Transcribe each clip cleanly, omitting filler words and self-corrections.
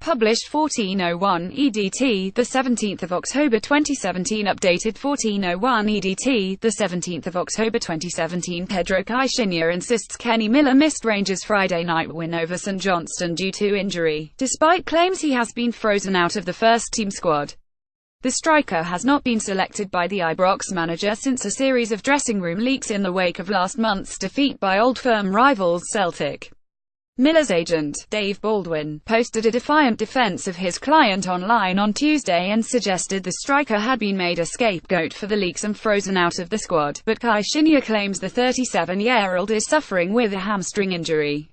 Published 14:01 EDT, the 17th of October 2017. Updated 14:01 EDT, the 17th of October 2017. Pedro Caixinha insists Kenny Miller missed Rangers' Friday night win over St Johnstone due to injury, despite claims he has been frozen out of the first-team squad. The striker has not been selected by the Ibrox manager since a series of dressing room leaks in the wake of last month's defeat by Old Firm rivals Celtic. Miller's agent, Dave Baldwin, posted a defiant defense of his client online on Tuesday and suggested the striker had been made a scapegoat for the leaks and frozen out of the squad, but Caixinha claims the 37-year-old is suffering with a hamstring injury.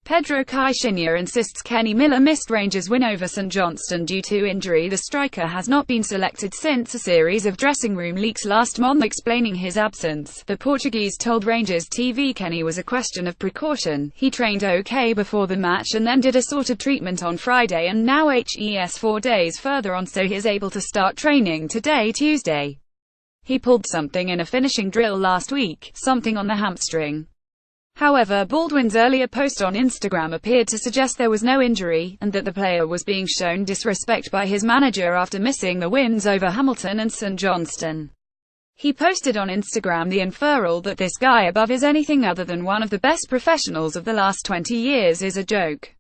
Pedro Caixinha insists Kenny Miller missed Rangers' win over St Johnstone due to injury. The striker has not been selected since a series of dressing room leaks last month explaining his absence. The Portuguese told Rangers TV Kenny was a question of precaution. He trained okay before the match and then did a sort of treatment on Friday and now HES 4 days further on, so he is able to start training today, Tuesday. He pulled something in a finishing drill last week, something on the hamstring. However, Baldwin's earlier post on Instagram appeared to suggest there was no injury, and that the player was being shown disrespect by his manager after missing the wins over Hamilton and St Johnstone. He posted on Instagram the inferral that this guy above is anything other than one of the best professionals of the last 20 years is a joke.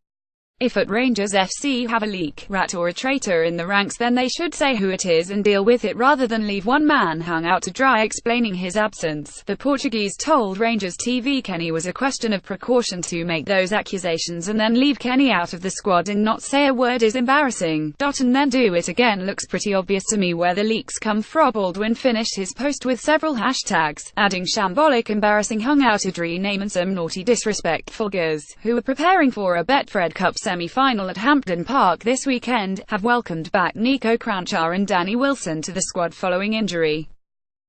If at Rangers FC have a leak, rat or a traitor in the ranks, then they should say who it is and deal with it rather than leave one man hung out to dry explaining his absence. The Portuguese told Rangers TV Kenny was a question of precaution to make those accusations and then leave Kenny out of the squad and not say a word is embarrassing. And then do it again looks pretty obvious to me where the leaks come from. Baldwin finished his post with several hashtags, adding shambolic, embarrassing, hung out a dry name and some naughty disrespectful guys, who were preparing for a Betfred Cup semi-final at Hampden Park this weekend, have welcomed back Nico Cranchar and Danny Wilson to the squad following injury.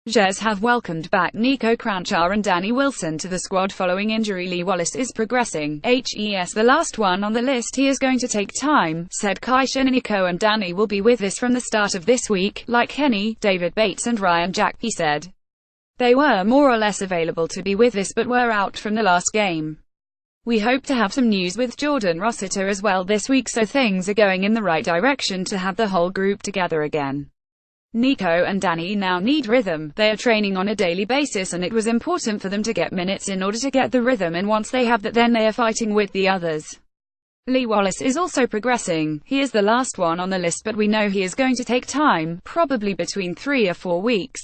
Jez have welcomed back Nico Cranchar and Danny Wilson to the squad following injury. Lee Wallace is progressing. HES the last one on the list. He is going to take time, said Caixinha. Nico and Danny will be with us from the start of this week, like Kenny, David Bates and Ryan Jack, he said. They were more or less available to be with us but were out from the last game. We hope to have some news with Jordan Rossiter as well this week, so things are going in the right direction to have the whole group together again. Nico and Danny now need rhythm. They are training on a daily basis and it was important for them to get minutes in order to get the rhythm, and once they have that then they are fighting with the others. Lee Wallace is also progressing. He is the last one on the list but we know he is going to take time, probably between 3 or 4 weeks.